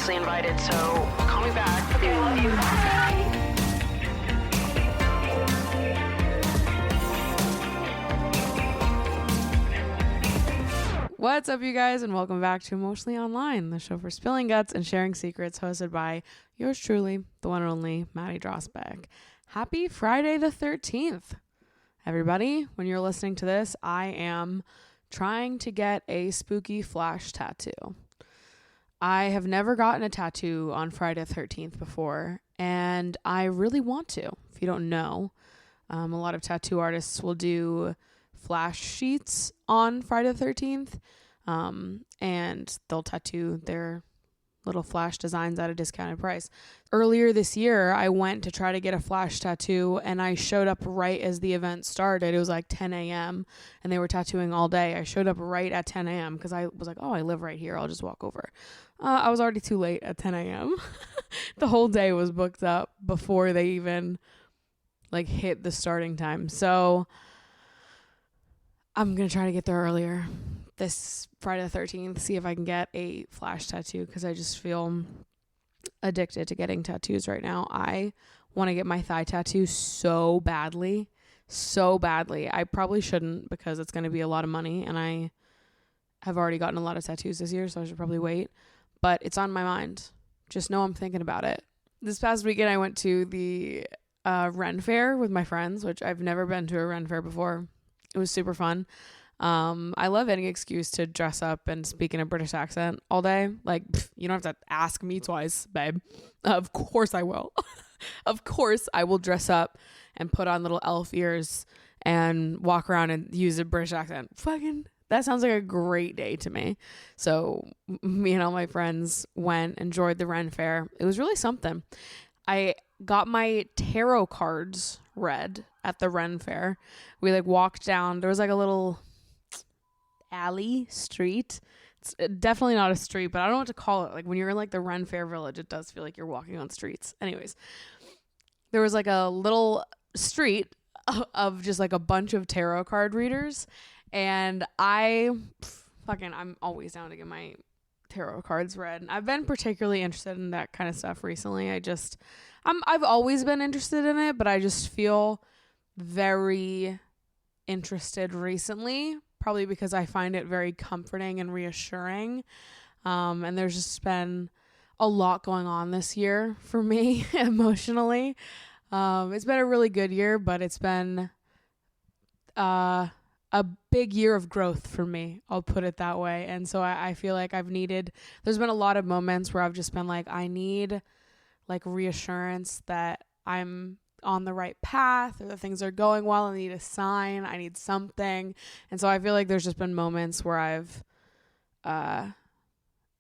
obviously invited, so call me back. Okay, I love you. Bye. What's up, you guys, and welcome back to Emotionally Online, the show for spilling guts and sharing secrets, hosted by yours truly, the one and only Maddie Drossbeck. Happy Friday the 13th, everybody. When you're listening to this, I am trying to get a spooky flash tattoo. I have never gotten a tattoo on Friday the 13th before, and I really want to. If you don't know, a lot of tattoo artists will do flash sheets on Friday the 13th, and they'll tattoo their little flash designs at a discounted price. Earlier this year, I went to try to get a flash tattoo, and I showed up right as the event started. It was like 10 a.m. and they were tattooing all day. I showed up right at 10 a.m. because I was like, oh, I live right here. I'll just walk over. I was already too late at 10 a.m. The whole day was booked up before they even hit the starting time. So I'm going to try to get there earlier this Friday the 13th, see if I can get a flash tattoo, because I just feel addicted to getting tattoos right now. I want to get my thigh tattoo so badly. I probably shouldn't, because it's going to be a lot of money, and I have already gotten a lot of tattoos this year, so I should probably wait. But it's on my mind. Just know I'm thinking about it. This past weekend, I went to the Ren Fair with my friends, which I've never been to a Ren Fair before. It was super fun. I love any excuse to dress up and speak in a British accent all day. You don't have to ask me twice, babe. Of course I will. Of course I will dress up and put on little elf ears and walk around and use a British accent. That sounds like a great day to me. So me and all my friends enjoyed the Ren Fair. It was really something. I got my tarot cards read at the Ren Fair. We walked down. There was a little alley street. It's definitely not a street, but I don't know what to call it. When you're in the Ren Fair village, it does feel like you're walking on streets. Anyways, there was a little street of just a bunch of tarot card readers, and I'm always down to get my tarot cards read. I've been particularly interested in that kind of stuff recently. I've always been interested in it, but I just feel very interested recently, probably because I find it very comforting and reassuring. And there's just been a lot going on this year for me emotionally. It's been a really good year, but it's been a big year of growth for me. I'll put it that way. And so I feel like there's been a lot of moments where I've just been I need reassurance that I'm on the right path, or that things are going well. I need a sign. I need something. And so I feel like there's just been moments where I've, I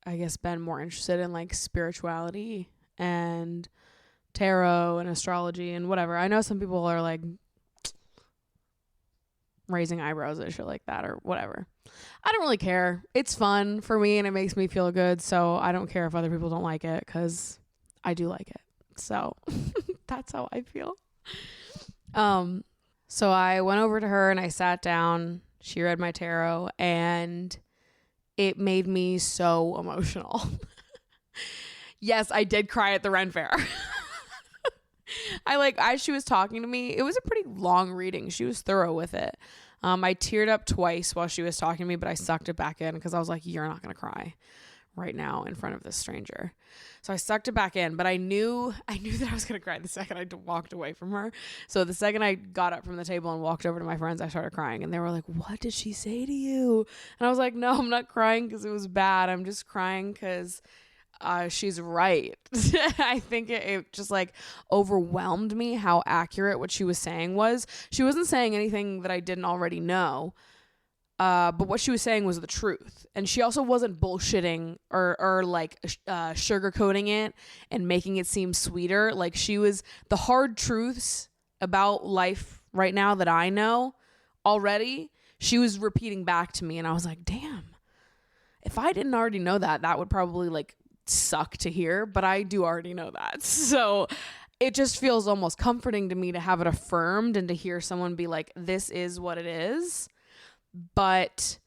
guess, been more interested in spirituality and tarot and astrology and whatever. I know some people are raising eyebrows at shit like that or whatever. I don't really care. It's fun for me and it makes me feel good. So I don't care if other people don't like it, because I do like it. So that's how I feel. So I went over to her and I sat down. She read my tarot and it made me so emotional. Yes, I did cry at the Ren Fair. As she was talking to me, it was a pretty long reading. She was thorough with it. I teared up twice while she was talking to me, but I sucked it back in because I was like, you're not going to cry right now in front of this stranger. So I sucked it back in, but I knew that I was going to cry the second I walked away from her. So the second I got up from the table and walked over to my friends, I started crying, and they were like, what did she say to you? And I was like, no, I'm not crying because it was bad. I'm just crying because she's right. I think it just overwhelmed me how accurate what she was saying was. She wasn't saying anything that I didn't already know. But what she was saying was the truth. And she also wasn't bullshitting or sugarcoating it and making it seem sweeter. She was the hard truths about life right now that I know already. She was repeating back to me. And I was like, damn, if I didn't already know that, that would probably suck to hear. But I do already know that. So it just feels almost comforting to me to have it affirmed and to hear someone be like, this is what it is. But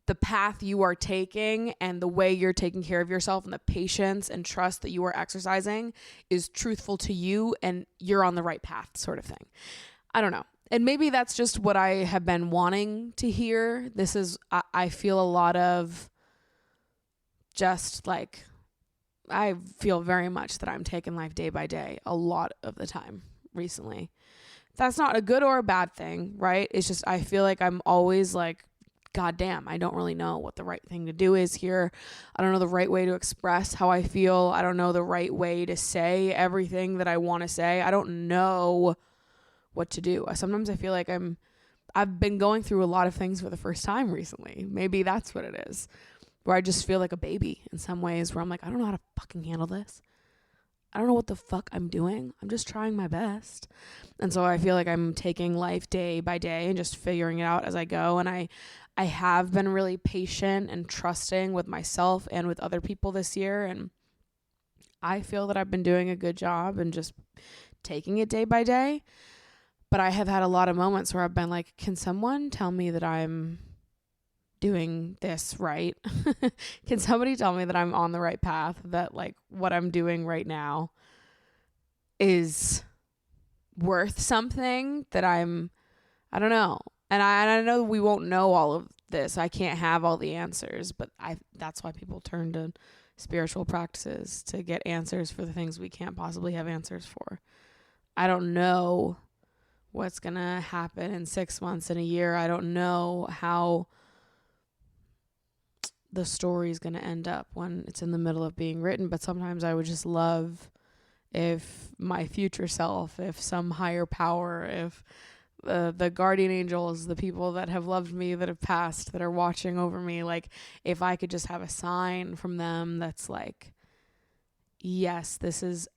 the path you are taking and the way you're taking care of yourself and the patience and trust that you are exercising is truthful to you and you're on the right path, sort of thing. I don't know. And maybe that's just what I have been wanting to hear. This is, I feel a lot of just like, I feel very much that I'm taking life day by day a lot of the time recently. That's not a good or a bad thing, right? It's just, I feel like I'm always like, God damn, I don't really know what the right thing to do is here. I don't know the right way to express how I feel. I don't know the right way to say everything that I want to say. I don't know what to do. Sometimes I feel like I've been going through a lot of things for the first time recently. Maybe that's what it is. Where I just feel like a baby in some ways, where I'm like, I don't know how to fucking handle this. I don't know what the fuck I'm doing. I'm just trying my best. And so I feel like I'm taking life day by day and just figuring it out as I go. And I have been really patient and trusting with myself and with other people this year. And I feel that I've been doing a good job and just taking it day by day. But I have had a lot of moments where I've been like, can someone tell me that I'm doing this right? Can somebody tell me that I'm on the right path, that like what I'm doing right now is worth something, that I don't know. And I know we won't know all of this. I can't have all the answers, but that's why people turn to spiritual practices, to get answers for the things we can't possibly have answers for. I don't know what's going to happen in 6 months, in a year. I don't know how the story is going to end up when it's in the middle of being written. But sometimes I would just love if my future self, if some higher power, if the guardian angels, the people that have loved me, that have passed, that are watching over me, like if I could just have a sign from them that's like, yes, this is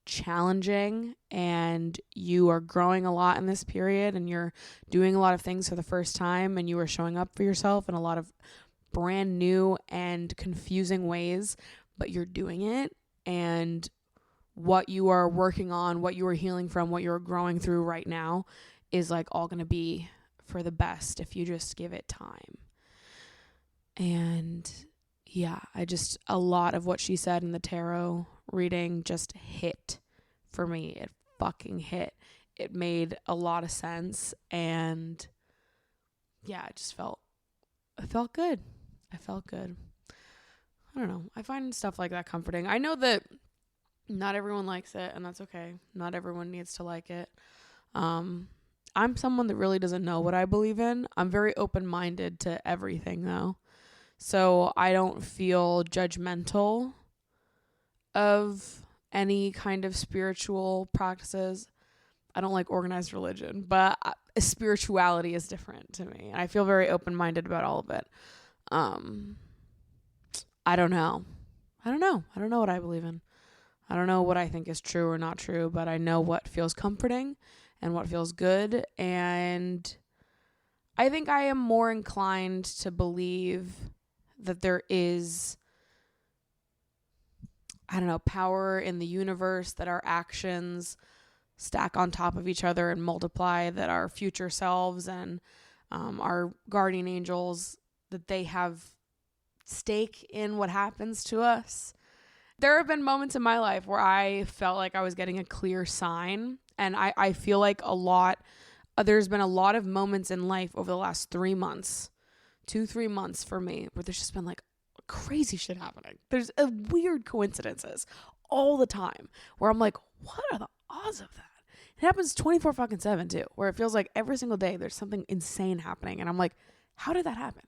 challenging and you are growing a lot in this period and you're doing a lot of things for the first time and you are showing up for yourself in a lot of brand new and confusing ways, but you're doing it, and what you are working on, what you are healing from, what you're growing through right now is like all going to be for the best if you just give it time. And yeah, a lot of what she said in the tarot reading just hit for me. It fucking hit. It made a lot of sense, and yeah, it felt good. I felt good. I don't know. I find stuff like that comforting. I know that not everyone likes it, and that's okay. Not everyone needs to like it. I'm someone that really doesn't know what I believe in. I'm very open-minded to everything, though. So I don't feel judgmental of any kind of spiritual practices. I don't like organized religion, but spirituality is different to me. And I feel very open-minded about all of it. I don't know. I don't know what I believe in. I don't know what I think is true or not true, but I know what feels comforting and what feels good. And I think I am more inclined to believe that there is, I don't know, power in the universe, that our actions stack on top of each other and multiply, that our future selves and our guardian angels, that they have stake in what happens to us. There have been moments in my life where I felt like I was getting a clear sign, and I feel like there's been a lot of moments in life over the last 3 months, 2-3 months for me, where there's just been like crazy shit happening. There's weird coincidences all the time where I'm like, what are the odds of that? It happens 24/7 too, where it feels like every single day there's something insane happening, and I'm like, how did that happen?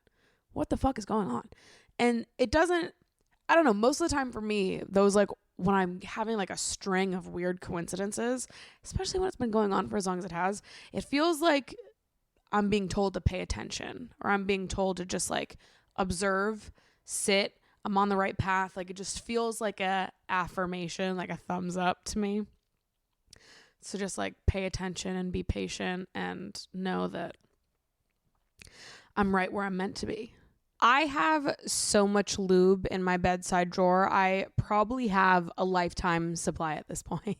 What the fuck is going on? And it doesn't, I don't know, most of the time for me, those like when I'm having like a string of weird coincidences, especially when it's been going on for as long as it has, it feels like I'm being told to pay attention, or I'm being told to just like observe, sit, I'm on the right path. Like it just feels like a affirmation, like a thumbs up to me. So just like pay attention and be patient and know that I'm right where I'm meant to be. I have so much lube in my bedside drawer. I probably have a lifetime supply at this point.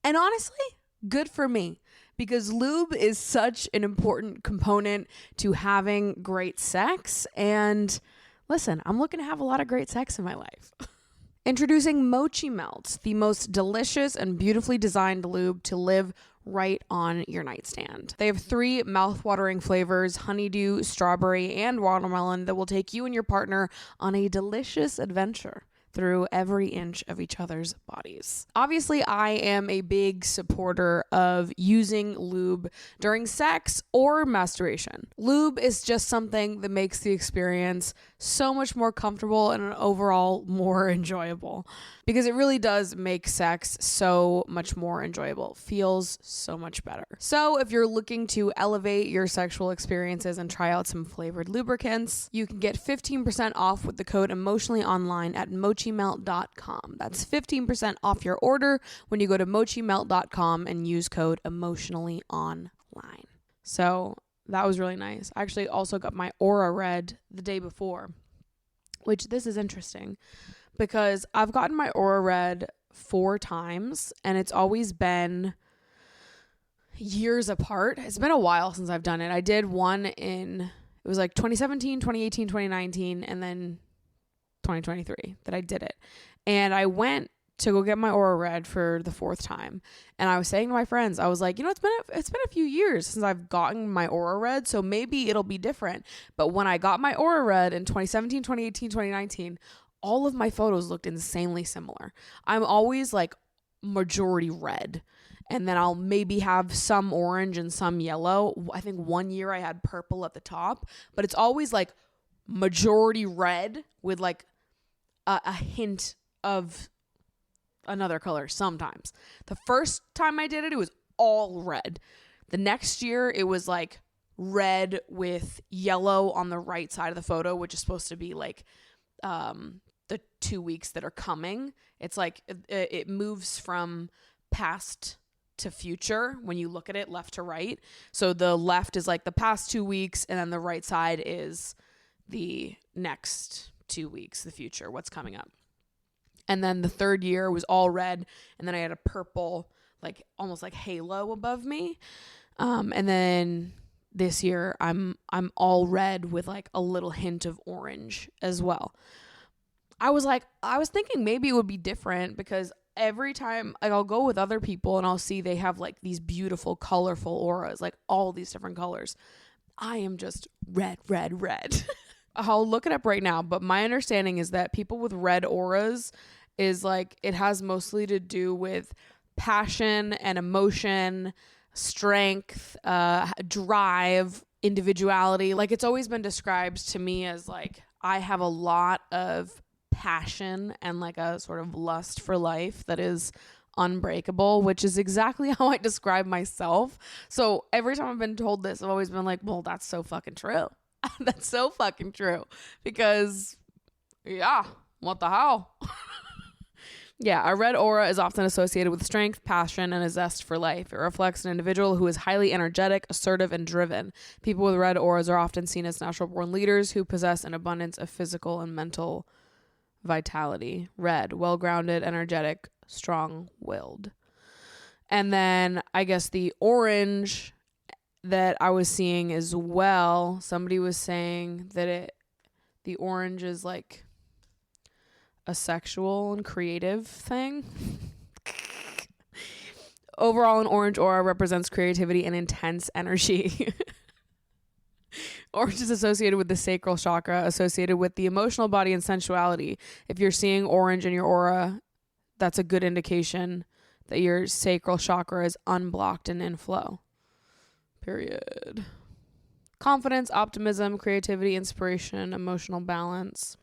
And honestly, good for me, because lube is such an important component to having great sex. And listen, I'm looking to have a lot of great sex in my life. Introducing Mochi Melt, the most delicious and beautifully designed lube to live right on your nightstand. They have 3 mouth-watering flavors: honeydew, strawberry, and watermelon, that will take you and your partner on a delicious adventure through every inch of each other's bodies. Obviously, I am a big supporter of using lube during sex or masturbation. Lube is just something that makes the experience so much more comfortable and overall more enjoyable, because it really does make sex so much more enjoyable. Feels so much better. So if you're looking to elevate your sexual experiences and try out some flavored lubricants, you can get 15% off with the code emotionallyonline at mochimelt.com. That's 15% off your order when you go to mochimelt.com and use code emotionallyonline. So that was really nice. I actually also got my aura read the day before, which this is interesting because I've gotten my aura read 4 times and it's always been years apart. It's been a while since I've done it. I did one it was like 2017, 2018, 2019, and then 2023 that I did it. And I went to go get my aura read for the 4th time. And I was saying to my friends, I was like, it's been a few years since I've gotten my aura read, so maybe it'll be different. But when I got my aura read in 2017, 2018, 2019, all of my photos looked insanely similar. I'm always like majority red, and then I'll maybe have some orange and some yellow. I think one year I had purple at the top, but it's always like majority red with like a hint of another color sometimes. The first time I did it, it was all red. The next year, it was like red with yellow on the right side of the photo, which is supposed to be like the 2 weeks that are coming. It's like it moves from past to future when you look at it left to right. So the left is like the past 2 weeks, and then the right side is the next 2 weeks, the future, what's coming up. And then the 3rd year was all red, and then I had a purple, like almost like halo above me. And then this year I'm all red with like a little hint of orange as well. I was thinking maybe it would be different because every time like I'll go with other people and I'll see they have like these beautiful, colorful auras, like all these different colors. I am just red. I'll look it up right now, but my understanding is that people with red auras is like it has mostly to do with passion and emotion, strength, drive, individuality. Like it's always been described to me as like I have a lot of passion and like a sort of lust for life that is unbreakable, which is exactly how I describe myself. So every time I've been told this, I've always been like, well, that's so fucking true. That's so fucking true because yeah, what the hell? Yeah, a red aura is often associated with strength, passion, and a zest for life. It reflects an individual who is highly energetic, assertive, and driven. People with red auras are often seen as natural-born leaders who possess an abundance of physical and mental vitality. Red, well-grounded, energetic, strong-willed. And then I guess the orange that I was seeing as well, somebody was saying that the orange is like a sexual and creative thing. Overall, an orange aura represents creativity and intense energy. Orange is associated with the sacral chakra, associated with the emotional body and sensuality. If you're seeing orange in your aura, that's a good indication that your sacral chakra is unblocked and in flow. Period. Confidence, optimism, creativity, inspiration, emotional balance.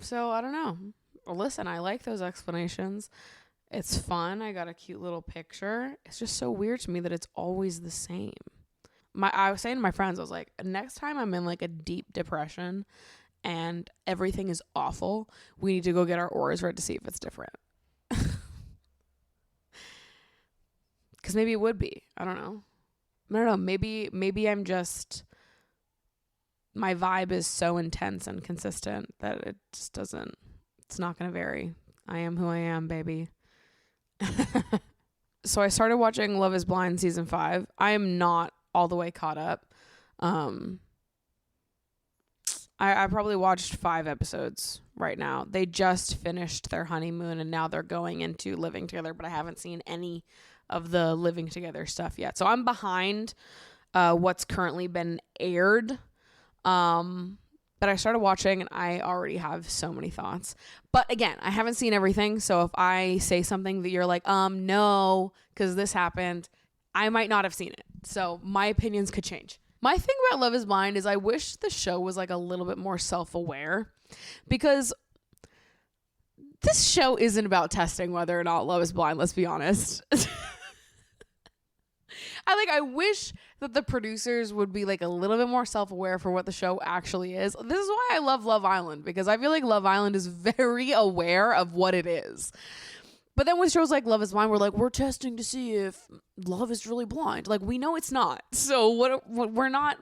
So, I don't know. Listen, I like those explanations. It's fun. I got a cute little picture. It's just so weird to me that it's always the same. I was saying to my friends, I was like, next time I'm in like a deep depression and everything is awful, we need to go get our auras read to see if it's different. Because maybe it would be. I don't know. Maybe I'm just, my vibe is so intense and consistent that it just doesn't, it's not going to vary. I am who I am, baby. So I started watching Love is Blind season 5. I am not all the way caught up. I probably watched 5 episodes right now. They just finished their honeymoon and now they're going into living together, but I haven't seen any of the living together stuff yet. So I'm behind what's currently been aired. But I started watching and I already have so many thoughts. But again, I haven't seen everything. So if I say something that you're like, no, because this happened, I might not have seen it. So my opinions could change. My thing about Love is Blind is I wish the show was like a little bit more self-aware, because this show isn't about testing whether or not love is blind. Let's be honest. I wish that the producers would be like a little bit more self-aware for what the show actually is. This is why I love Love Island, because I feel like Love Island is very aware of what it is. But then with shows like Love is Blind, we're testing to see if love is really blind. Like, we know it's not. So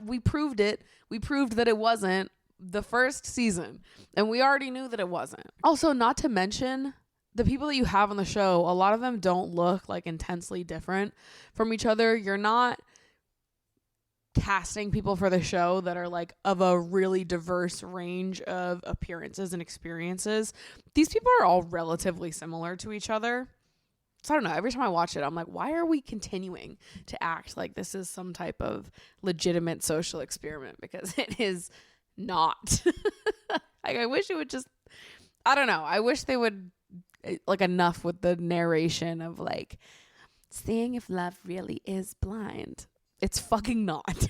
we proved it. We proved that it wasn't the first season. And we already knew that it wasn't. Also, not to mention, the people that you have on the show, a lot of them don't look like intensely different from each other. You're not casting people for the show that are like of a really diverse range of appearances and experiences. These people are all relatively similar to each other. So I don't know, every time I watch it, I'm like, why are we continuing to act like this is some type of legitimate social experiment? Because it is not. Like, I wish it would just, I don't know, I wish they would, like, enough with the narration of like seeing if love really is blind. It's fucking not.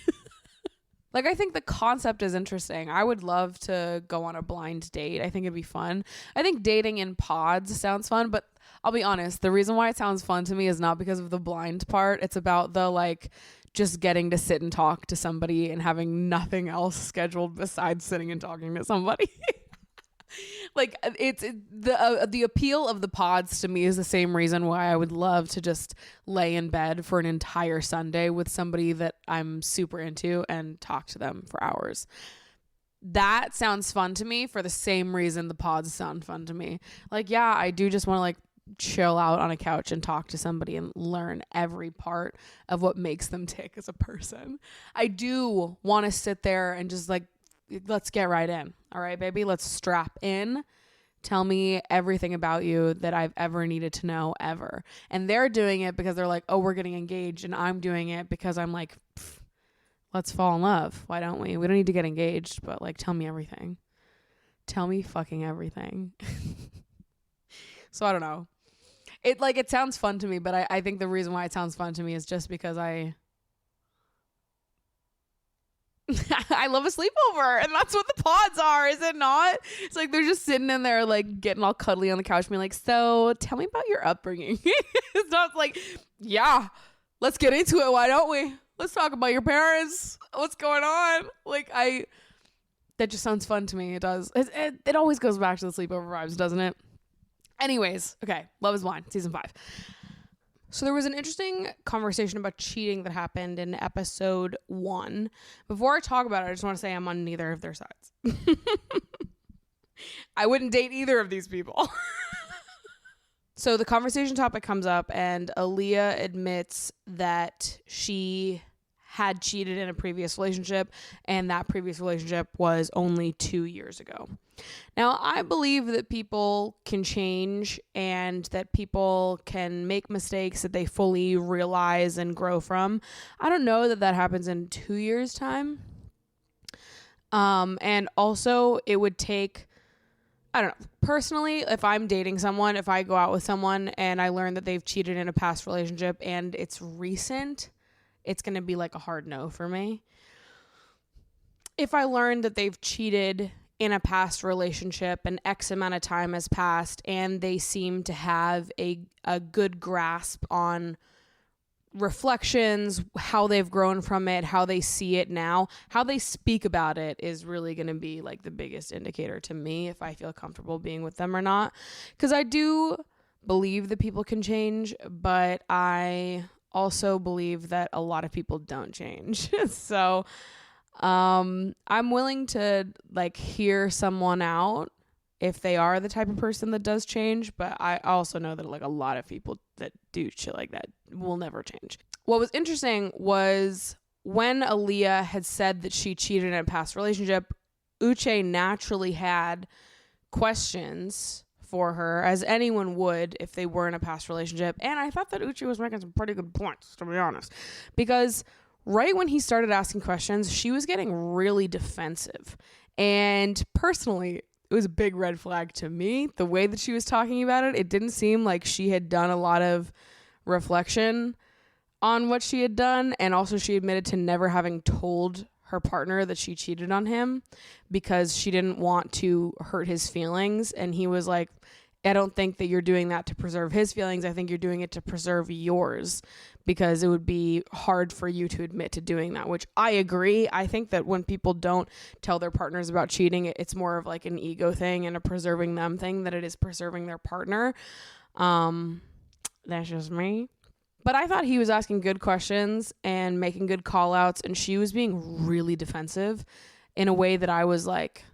Like, I think the concept is interesting. I would love to go on a blind date. I think it'd be fun. I think dating in pods sounds fun, but I'll be honest, the reason why it sounds fun to me is not because of the blind part. It's about the, like, just getting to sit and talk to somebody and having nothing else scheduled besides sitting and talking to somebody. Like, the appeal of the pods to me is the same reason why I would love to just lay in bed for an entire Sunday with somebody that I'm super into and talk to them for hours. That sounds fun to me for the same reason the pods sound fun to me. Like, yeah, I do just want to like chill out on a couch and talk to somebody and learn every part of what makes them tick as a person. I do want to sit there and just like, let's get right in. All right, baby, let's strap in. Tell me everything about you that I've ever needed to know ever. And they're doing it because they're like, oh, we're getting engaged. And I'm doing it because I'm like, let's fall in love. Why don't we? We don't need to get engaged, but like, tell me everything. Tell me fucking everything. So I don't know. It sounds fun to me, but I think the reason why it sounds fun to me is just because I love a sleepover, and that's what the pods are, is it not? It's like they're just sitting in there like getting all cuddly on the couch being like, so tell me about your upbringing. It's not like, yeah, let's get into it, why don't we? Let's talk about your parents. What's going on? Like, that just sounds fun to me. It does. It always goes back to the sleepover vibes, doesn't it? Anyways, okay, Love is Blind season 5. So there was an interesting conversation about cheating that happened in episode 1. Before I talk about it, I just want to say I'm on neither of their sides. I wouldn't date either of these people. So the conversation topic comes up and Aaliyah admits that she had cheated in a previous relationship, and that previous relationship was only 2 years ago. Now, I believe that people can change and that people can make mistakes that they fully realize and grow from. I don't know that happens in 2 years' time. And also it would take, I don't know, personally, if I'm dating someone, if I go out with someone and I learn that they've cheated in a past relationship and it's recent, it's going to be like a hard no for me. If I learn that they've cheated in a past relationship and X amount of time has passed and they seem to have a good grasp on reflections, how they've grown from it, how they see it now, how they speak about it is really going to be like the biggest indicator to me if I feel comfortable being with them or not. Because I do believe that people can change, but I also believe that a lot of people don't change. So I'm willing to like hear someone out if they are the type of person that does change, but I also know that like a lot of people that do shit like that. Will never change. What was interesting was when Aaliyah had said that she cheated in a past relationship, Uche naturally had questions for her, as anyone would if they were in a past relationship. And I thought that Uche was making some pretty good points, to be honest, because right when he started asking questions, she was getting really defensive. And personally, it was a big red flag to me. The way that she was talking about it, it didn't seem like she had done a lot of reflection on what she had done. And also she admitted to never having told her partner that she cheated on him because she didn't want to hurt his feelings. And he was like, I don't think that you're doing that to preserve his feelings. I think you're doing it to preserve yours, because it would be hard for you to admit to doing that, which I agree. I think that when people don't tell their partners about cheating, it's more of like an ego thing and a preserving them thing than it is preserving their partner. That's just me. But I thought he was asking good questions and making good call outs, and she was being really defensive in a way that I was like,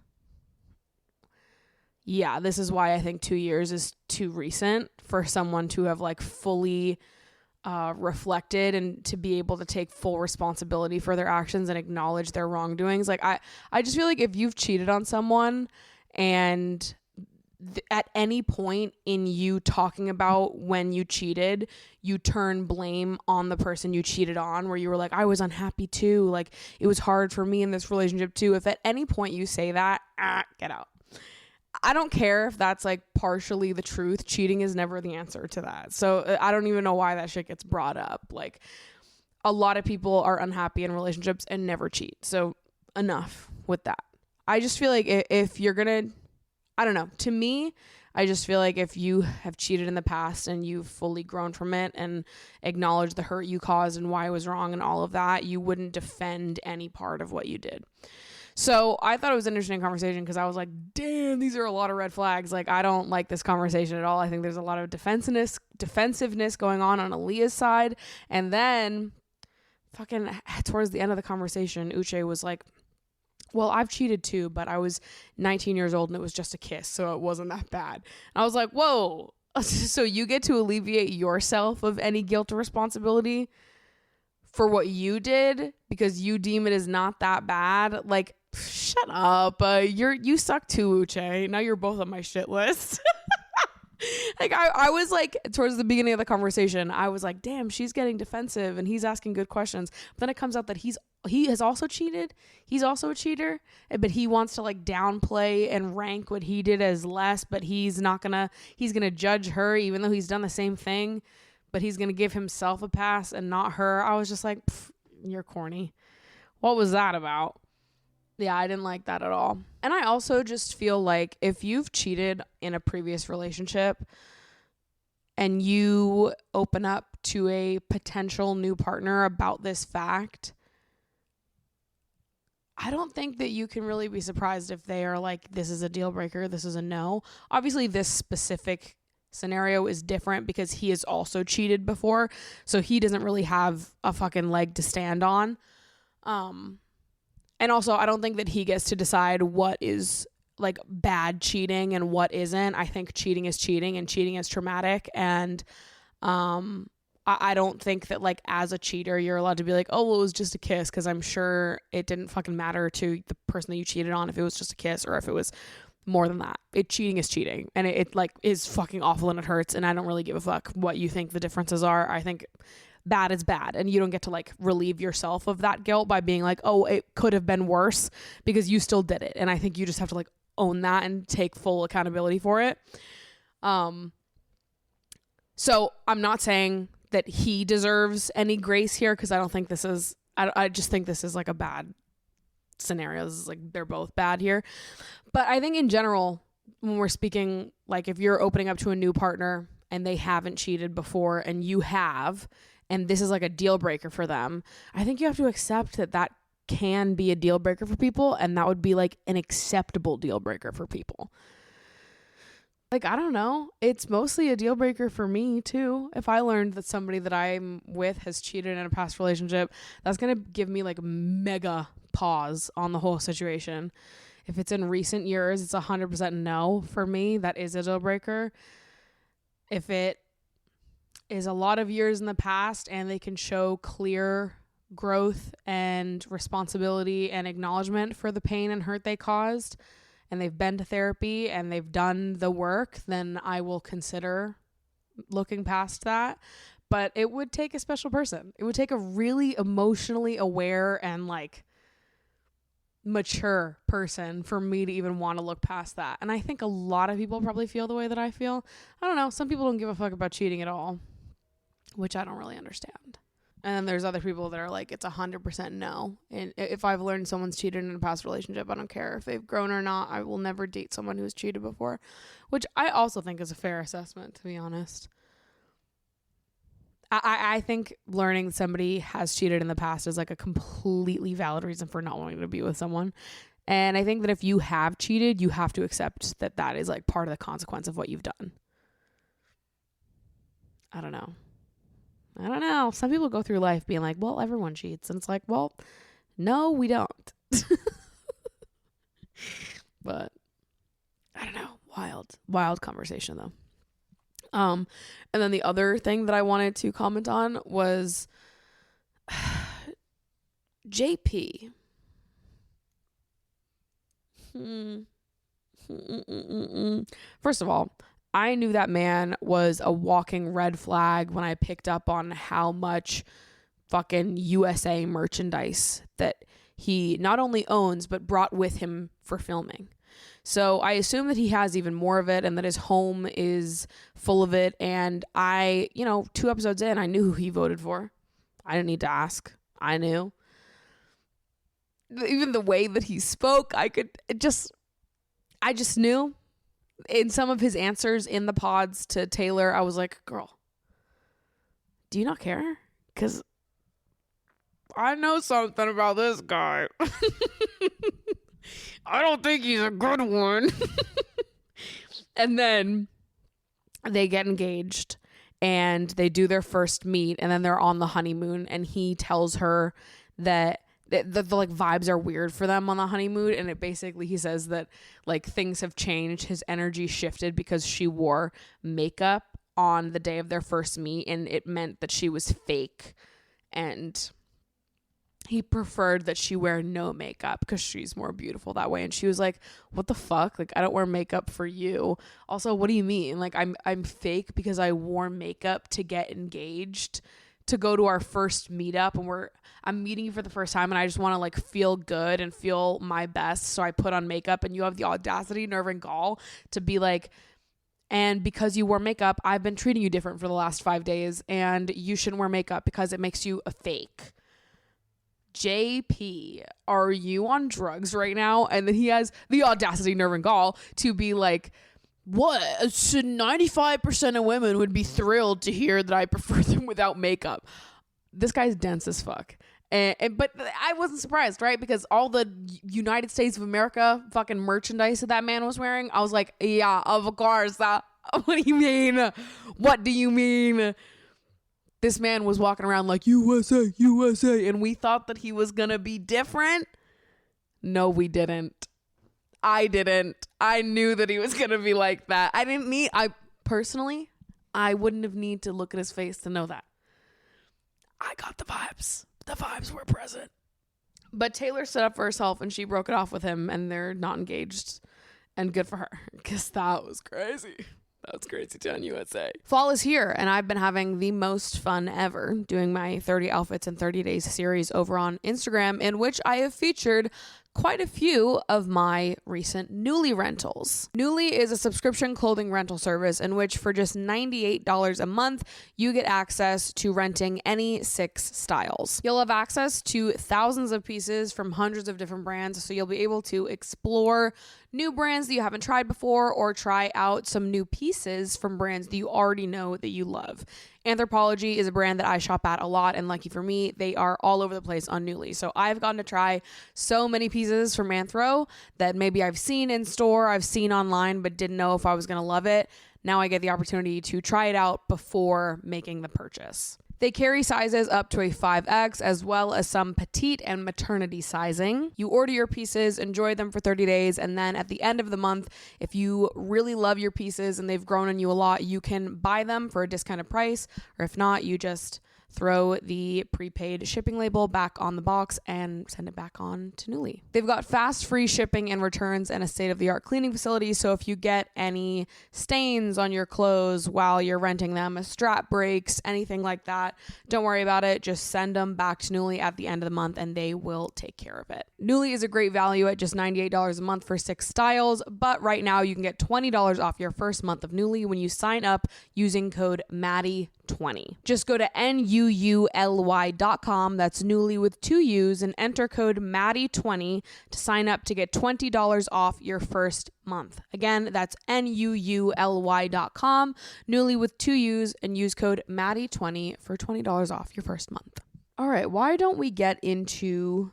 yeah, this is why I think 2 years is too recent for someone to have like fully reflected and to be able to take full responsibility for their actions and acknowledge their wrongdoings. Like I just feel like if you've cheated on someone and at any point in you talking about when you cheated, you turn blame on the person you cheated on, where you were like, I was unhappy too. Like, it was hard for me in this relationship too. If at any point you say that, get out. I don't care if that's like partially the truth. Cheating is never the answer to that. So I don't even know why that shit gets brought up. Like, a lot of people are unhappy in relationships and never cheat. So enough with that. I just feel like if you're gonna, I don't know. To me, I just feel like if you have cheated in the past and you've fully grown from it and acknowledged the hurt you caused and why it was wrong and all of that, you wouldn't defend any part of what you did. So I thought it was an interesting conversation because I was like, damn, these are a lot of red flags. Like, I don't like this conversation at all. I think there's a lot of defensiveness going on Aaliyah's side. And then fucking towards the end of the conversation, Uche was like, well, I've cheated too, but I was 19 years old and it was just a kiss, so it wasn't that bad. And I was like, whoa, so you get to alleviate yourself of any guilt or responsibility for what you did because you deem it as not that bad? Like, shut up. You suck too, Uche. Now you're both on my shit list. Like, I was like, towards the beginning of the conversation, I was like, damn, she's getting defensive and he's asking good questions. But then it comes out that he has also cheated. He's also a cheater, but he wants to like downplay and rank what he did as less, but he's gonna judge her even though he's done the same thing, but he's gonna give himself a pass and not her. I was just like, you're corny. What was that about? Yeah, I didn't like that at all. And I also just feel like if you've cheated in a previous relationship and you open up to a potential new partner about this fact, I don't think that you can really be surprised if they are like, this is a deal breaker, this is a no. Obviously, this specific scenario is different because he has also cheated before, so he doesn't really have a fucking leg to stand on. And also, I don't think that he gets to decide what is like bad cheating and what isn't. I think cheating is cheating and cheating is traumatic. And I don't think that like as a cheater, you're allowed to be like, oh, well, it was just a kiss. Because I'm sure it didn't fucking matter to the person that you cheated on if it was just a kiss or if it was more than that. Cheating is cheating. And it like is fucking awful and it hurts. And I don't really give a fuck what you think the differences are. I think bad is bad, and you don't get to like relieve yourself of that guilt by being like, oh, it could have been worse, because you still did it. And I think you just have to like own that and take full accountability for it. So I'm not saying that he deserves any grace here, because I don't think this is, I just think this is like a bad scenario. This is like, they're both bad here. But I think in general, when we're speaking, like if you're opening up to a new partner and they haven't cheated before and you have, and this is like a deal breaker for them, I think you have to accept that that can be a deal breaker for people, and that would be like an acceptable deal breaker for people. Like, I don't know. It's mostly a deal breaker for me too. If I learned that somebody that I'm with has cheated in a past relationship, that's going to give me like mega pause on the whole situation. If it's in recent years, it's 100% no for me. That is a deal breaker. If it is a lot of years in the past, and they can show clear growth and responsibility and acknowledgement for the pain and hurt they caused, and they've been to therapy and they've done the work, then I will consider looking past that. But it would take a special person. It would take a really emotionally aware and like mature person for me to even want to look past that. And I think a lot of people probably feel the way that I feel. I don't know. Some people don't give a fuck about cheating at all, which I don't really understand. And then there's other people that are like, it's 100% no. And if I've learned someone's cheated in a past relationship, I don't care if they've grown or not. I will never date someone who's cheated before, which I also think is a fair assessment, to be honest. I think learning somebody has cheated in the past is like a completely valid reason for not wanting to be with someone. And I think that if you have cheated, you have to accept that that is like part of the consequence of what you've done. I don't know. Some people go through life being like, well, everyone cheats. And it's like, well, no, we don't. But I don't know. Wild conversation though. And then the other thing that I wanted to comment on was JP. First of all, I knew that man was a walking red flag when I picked up on how much fucking USA merchandise that he not only owns, but brought with him for filming. So I assume that he has even more of it and that his home is full of it. And 2 episodes in, I knew who he voted for. I didn't need to ask. I knew. Even the way that he spoke, I just knew. In some of his answers in the pods to Taylor, I was like, girl, do you not care? Because I know something about this guy. I don't think he's a good one. And then they get engaged and they do their first meet, and then they're on the honeymoon, and he tells her that the like vibes are weird for them on the honeymoon. And it basically, he says that like things have changed. His energy shifted because she wore makeup on the day of their first meet, and it meant that she was fake, and he preferred that she wear no makeup because she's more beautiful that way. And she was like, what the fuck? Like, I don't wear makeup for you. Also, what do you mean? Like, I'm fake because I wore makeup to get engaged, to go to our first meetup, and I'm meeting you for the first time, and I just want to like feel good and feel my best. So I put on makeup, and you have the audacity, nerve, and gall to be like, and because you wore makeup, I've been treating you different for the last 5 days, and you shouldn't wear makeup because it makes you a fake. JP, are you on drugs right now? And then he has the audacity, nerve, and gall to be like, what? So 95% of women would be thrilled to hear that I prefer them without makeup. This guy's dense as fuck. But I wasn't surprised, right? Because all the United States of America fucking merchandise that man was wearing, I was like, yeah, of course. What do you mean? What do you mean? This man was walking around like, USA, USA, and we thought that he was going to be different. No, we didn't. I didn't. I knew that he was going to be like that. Personally, I wouldn't have need to look at his face to know that. I got the vibes. The vibes were present. But Taylor stood up for herself, and she broke it off with him, and they're not engaged. And good for her, because that was crazy. That's Crazy Town USA. Fall is here, and I've been having the most fun ever doing my 30 Outfits in 30 Days series over on Instagram, in which I have featured quite a few of my recent Nuuly rentals. Nuuly is a subscription clothing rental service in which for just $98 a month, you get access to renting any 6 styles. You'll have access to thousands of pieces from hundreds of different brands, so you'll be able to explore new brands that you haven't tried before or try out some new pieces from brands that you already know that you love. Anthropologie is a brand that I shop at a lot, and lucky for me, they are all over the place on Nuuly. So I've gotten to try so many pieces from Anthro that maybe I've seen in store, I've seen online, but didn't know if I was going to love it. Now I get the opportunity to try it out before making the purchase. They carry sizes up to a 5X as well as some petite and maternity sizing. You order your pieces, enjoy them for 30 days, and then at the end of the month, if you really love your pieces and they've grown on you a lot, you can buy them for a discounted price, or if not, you just throw the prepaid shipping label back on the box and send it back on to Nuuly. They've got fast free shipping and returns and a state-of-the-art cleaning facility, so if you get any stains on your clothes while you're renting them, a strap breaks, anything like that, don't worry about it. Just send them back to Nuuly at the end of the month and they will take care of it. Nuuly is a great value at just $98 a month for 6 styles, but right now you can get $20 off your first month of Nuuly when you sign up using code Maddie20. Just go to NUULY.com, that's Nuuly with 2 U's, and enter code Maddie20 to sign up to get $20 off your first month. Again, that's NUULY.com, Nuuly with 2 U's, and use code Maddie20 for $20 off your first month. All right, why don't we get into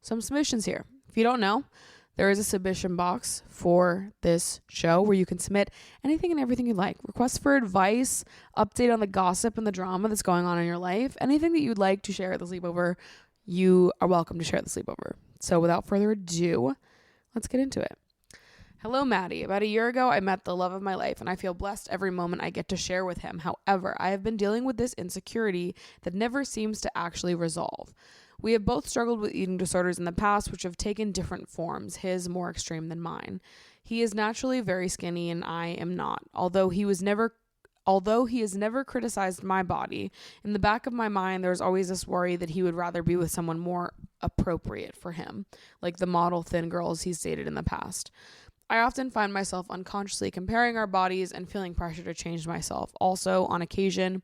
some submissions here? If you don't know, there is a submission box for this show where you can submit anything and everything you like. Requests for advice, update on the gossip and the drama that's going on in your life, anything that you'd like to share at the sleepover, you are welcome to share at the sleepover. So without further ado, let's get into it. Hello, Maddie. About a year ago, I met the love of my life, and I feel blessed every moment I get to share with him. However, I have been dealing with this insecurity that never seems to actually resolve. We have both struggled with eating disorders in the past, which have taken different forms, his more extreme than mine. He is naturally very skinny, and I am not. Although he has never criticized my body, in the back of my mind, there's always this worry that he would rather be with someone more appropriate for him, like the model thin girls he's dated in the past. I often find myself unconsciously comparing our bodies and feeling pressure to change myself. Also, on occasion,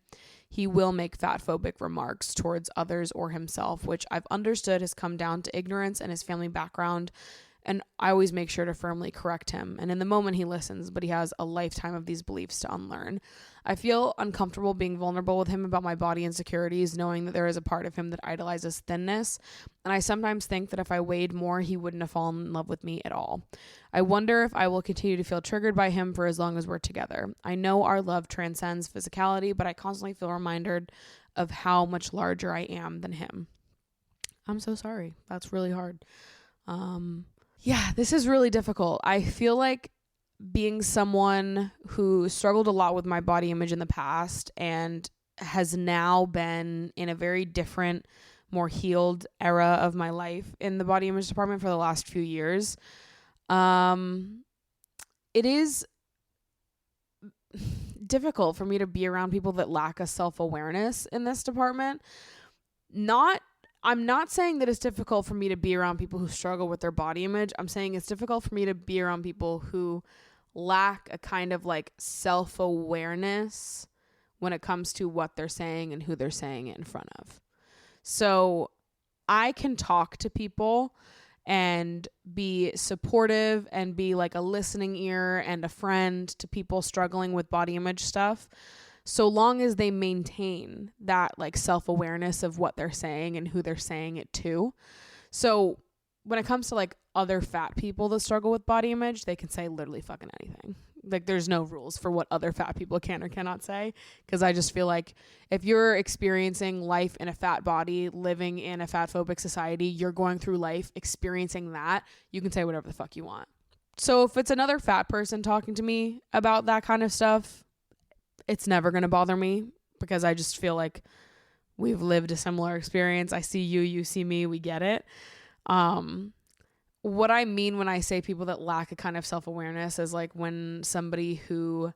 he will make fat-phobic remarks towards others or himself, which I've understood has come down to ignorance and his family background, and I always make sure to firmly correct him. And in the moment he listens, but he has a lifetime of these beliefs to unlearn. I feel uncomfortable being vulnerable with him about my body insecurities, knowing that there is a part of him that idolizes thinness. And I sometimes think that if I weighed more, he wouldn't have fallen in love with me at all. I wonder if I will continue to feel triggered by him for as long as we're together. I know our love transcends physicality, but I constantly feel reminded of how much larger I am than him. I'm so sorry. That's really hard. Yeah, this is really difficult. I feel like being someone who struggled a lot with my body image in the past and has now been in a very different, more healed era of my life in the body image department for the last few years. It is difficult for me to be around people that lack a self-awareness in this department. I'm not saying that it's difficult for me to be around people who struggle with their body image. I'm saying it's difficult for me to be around people who lack a kind of like self-awareness when it comes to what they're saying and who they're saying it in front of. So I can talk to people and be supportive and be like a listening ear and a friend to people struggling with body image stuff, so long as they maintain that like self-awareness of what they're saying and who they're saying it to. So when it comes to like other fat people that struggle with body image, they can say literally fucking anything. Like there's no rules for what other fat people can or cannot say. Cause I just feel like if you're experiencing life in a fat body, living in a fat phobic society, you're going through life experiencing that, you can say whatever the fuck you want. So if it's another fat person talking to me about that kind of stuff, it's never going to bother me because I just feel like we've lived a similar experience. I see you, you see me, we get it. What I mean when I say people that lack a kind of self-awareness is like when somebody who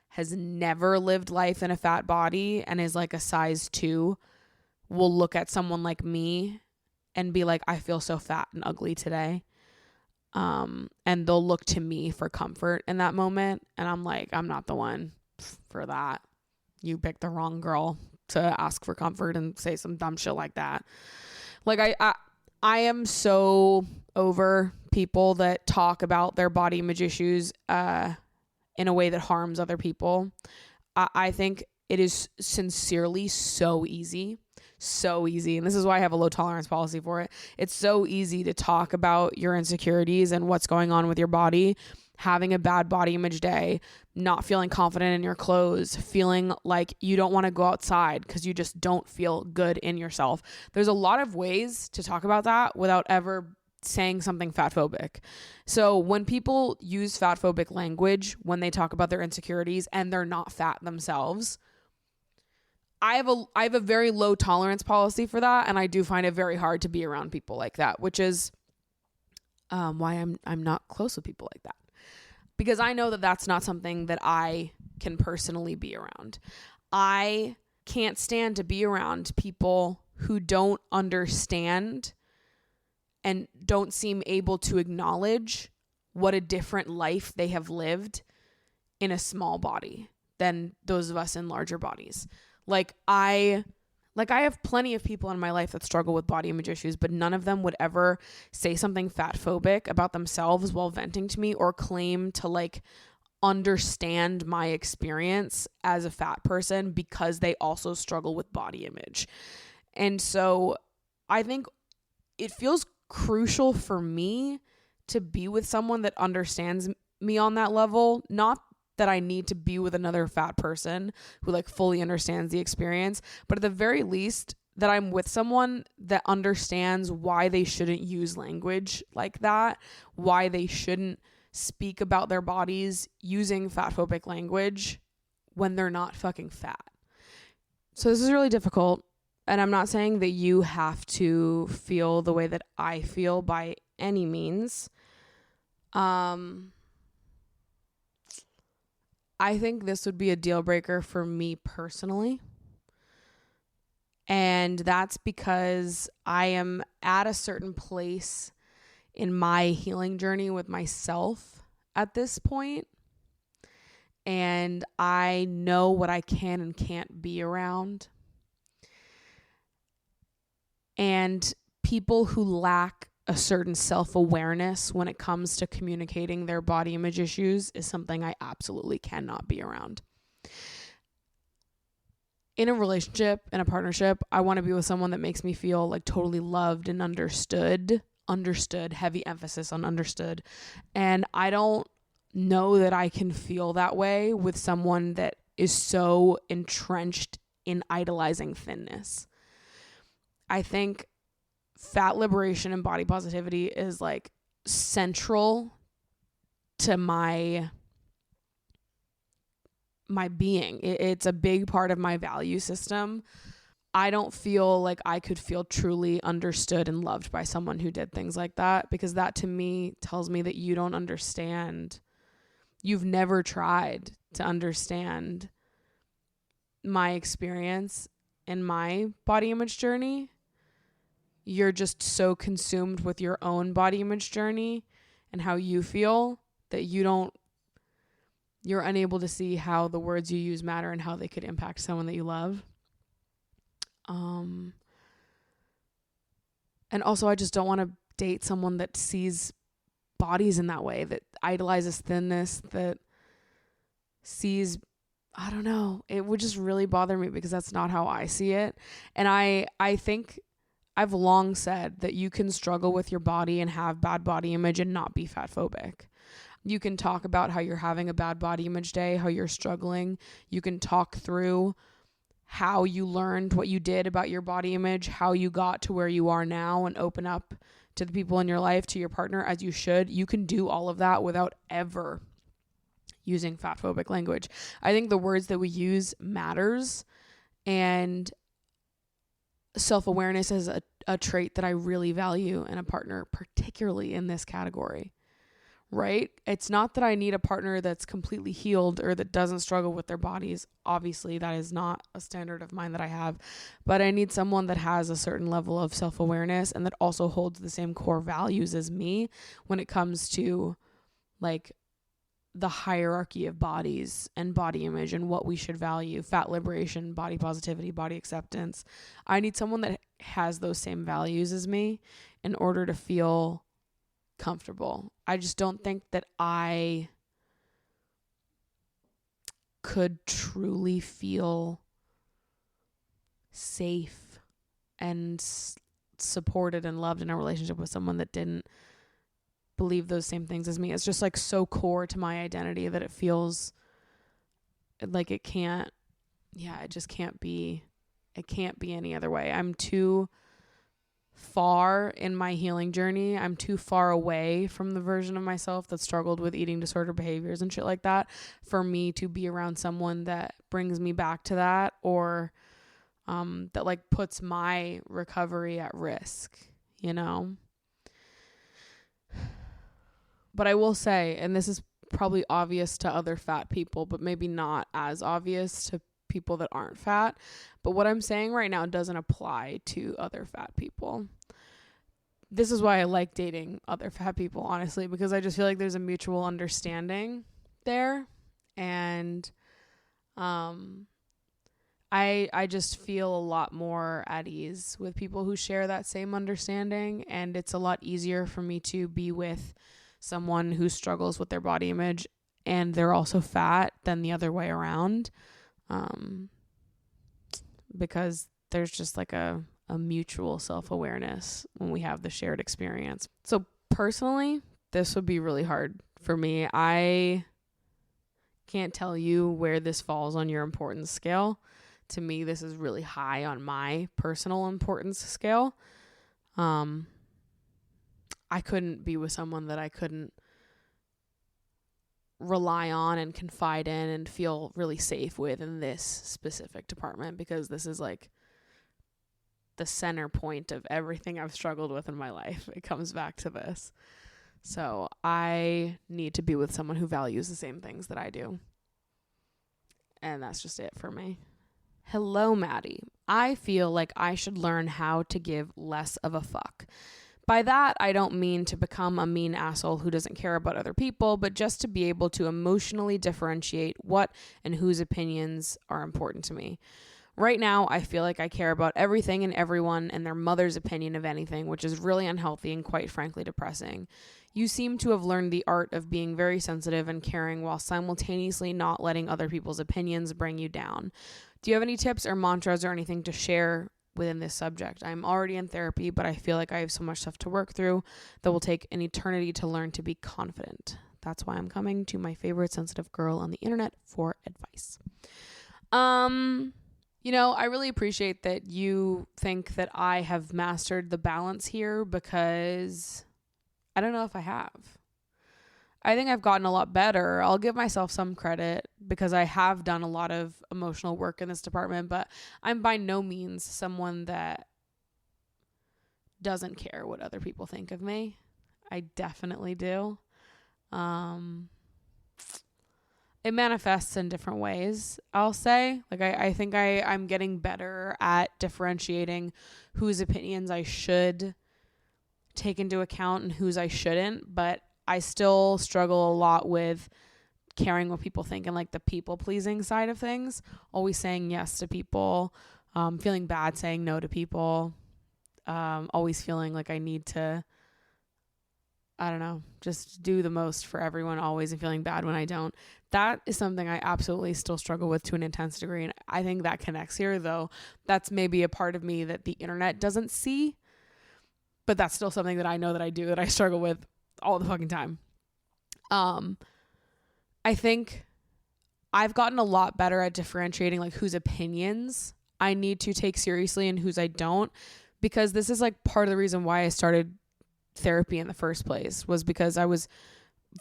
has never lived life in a fat body and is like a size 2 will look at someone like me and be like, I feel so fat and ugly today. And they'll look to me for comfort in that moment. And I'm like, I'm not the one for that. You picked the wrong girl to ask for comfort and say some dumb shit like that. Like I am so over people that talk about their body image issues in a way that harms other people. I think it is sincerely so easy so easy. And this is why I have a low tolerance policy for it. It's so easy to talk about your insecurities and what's going on with your body, having a bad body image day, not feeling confident in your clothes, feeling like you don't want to go outside because you just don't feel good in yourself. There's a lot of ways to talk about that without ever saying something fat phobic. So when people use fat phobic language when they talk about their insecurities and they're not fat themselves, I have a very low tolerance policy for that, and I do find it very hard to be around people like that, which is why I'm not close with people like that, because I know that that's not something that I can personally be around. I can't stand to be around people who don't understand and don't seem able to acknowledge what a different life they have lived in a small body than those of us in larger bodies. Like I have plenty of people in my life that struggle with body image issues, but none of them would ever say something fat phobic about themselves while venting to me or claim to like understand my experience as a fat person because they also struggle with body image. And so I think it feels crucial for me to be with someone that understands me on that level, not that I need to be with another fat person who like fully understands the experience, but at the very least that I'm with someone that understands why they shouldn't use language like that, why they shouldn't speak about their bodies using fat phobic language when they're not fucking fat. So this is really difficult, and I'm not saying that you have to feel the way that I feel by any means. I think this would be a deal breaker for me personally. And that's because I am at a certain place in my healing journey with myself at this point. And I know what I can and can't be around. And people who lack a certain self-awareness when it comes to communicating their body image issues is something I absolutely cannot be around. In a relationship, in a partnership, I want to be with someone that makes me feel like totally loved and understood, heavy emphasis on understood. And I don't know that I can feel that way with someone that is so entrenched in idolizing thinness. I think fat liberation and body positivity is like central to my being. It's a big part of my value system. I don't feel like I could feel truly understood and loved by someone who did things like that, because that to me tells me that you don't understand. You've never tried to understand my experience in my body image journey. You're just so consumed with your own body image journey and how you feel that you're unable to see how the words you use matter and how they could impact someone that you love. And also I just don't want to date someone that sees bodies in that way, that idolizes thinness, that sees, I don't know, it would just really bother me because that's not how I see it. And I think I've long said that you can struggle with your body and have bad body image and not be fat phobic. You can talk about how you're having a bad body image day, how you're struggling. You can talk through how you learned what you did about your body image, how you got to where you are now, and open up to the people in your life, to your partner, as you should. You can do all of that without ever using fat phobic language. I think the words that we use matters, and self-awareness is a trait that I really value in a partner, particularly in this category, right? It's not that I need a partner that's completely healed or that doesn't struggle with their bodies. Obviously, that is not a standard of mine that I have, but I need someone that has a certain level of self-awareness and that also holds the same core values as me when it comes to like the hierarchy of bodies and body image and what we should value: fat liberation, body positivity, body acceptance. I need someone that has those same values as me in order to feel comfortable. I just don't think that I could truly feel safe and supported and loved in a relationship with someone that didn't believe those same things as me. It's just like so core to my identity that it feels like it just can't be any other way. I'm too far in my healing journey. I'm too far away from the version of myself that struggled with eating disorder behaviors and shit like that for me to be around someone that brings me back to that, or that like puts my recovery at risk, you know? But I will say, and this is probably obvious to other fat people, but maybe not as obvious to people that aren't fat, but what I'm saying right now doesn't apply to other fat people. This is why I like dating other fat people, honestly, because I just feel like there's a mutual understanding there, and I just feel a lot more at ease with people who share that same understanding, and it's a lot easier for me to be with someone who struggles with their body image and they're also fat than the other way around, because there's just like a mutual self-awareness when we have the shared experience. So personally, this would be really hard for me. I can't tell you where this falls on your importance scale. To me, this is really high on my personal importance scale. I couldn't be with someone that I couldn't rely on and confide in and feel really safe with in this specific department, because this is like the center point of everything I've struggled with in my life. It comes back to this. So I need to be with someone who values the same things that I do. And that's just it for me. Hello, Maddie. I feel like I should learn how to give less of a fuck. By that, I don't mean to become a mean asshole who doesn't care about other people, but just to be able to emotionally differentiate what and whose opinions are important to me. Right now, I feel like I care about everything and everyone and their mother's opinion of anything, which is really unhealthy and quite frankly depressing. You seem to have learned the art of being very sensitive and caring while simultaneously not letting other people's opinions bring you down. Do you have any tips or mantras or anything to share within this subject? I'm already in therapy, but I feel like I have so much stuff to work through that will take an eternity to learn to be confident. That's why I'm coming to my favorite sensitive girl on the internet for advice. You know, I really appreciate that you think that I have mastered the balance here, because I don't know if I have. I think I've gotten a lot better. I'll give myself some credit because I have done a lot of emotional work in this department, but I'm by no means someone that doesn't care what other people think of me. I definitely do. It manifests in different ways, I'll say. Like, I think I'm getting better at differentiating whose opinions I should take into account and whose I shouldn't, but I still struggle a lot with caring what people think and like the people pleasing side of things. Always saying yes to people, feeling bad saying no to people, always feeling like I need to, I don't know, just do the most for everyone always, and feeling bad when I don't. That is something I absolutely still struggle with to an intense degree. And I think that connects here, though. That's maybe a part of me that the internet doesn't see, but that's still something that I know that I do, that I struggle with all the fucking time. I think I've gotten a lot better at differentiating like whose opinions I need to take seriously and whose I don't, because this is like part of the reason why I started therapy in the first place, was because I was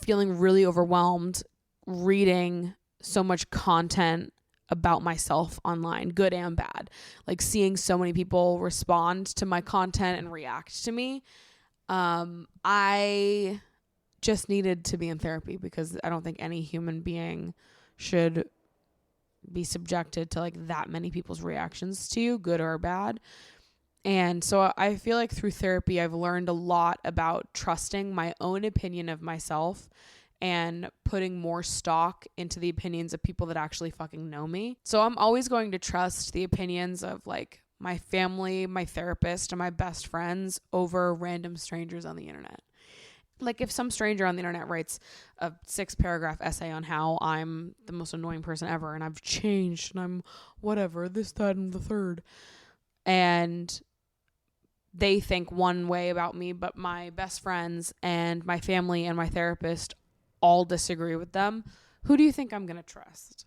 feeling really overwhelmed reading so much content about myself online, good and bad, like seeing so many people respond to my content and react to me. I just needed to be in therapy, because I don't think any human being should be subjected to like that many people's reactions to you, good or bad. And so I feel like through therapy, I've learned a lot about trusting my own opinion of myself and putting more stock into the opinions of people that actually fucking know me. So I'm always going to trust the opinions of like my family, my therapist, and my best friends over random strangers on the internet. Like if some stranger on the internet writes a 6-paragraph essay on how I'm the most annoying person ever and I've changed and I'm whatever, this, that, and the third. And they think one way about me, but my best friends and my family and my therapist all disagree with them, who do you think I'm going to trust?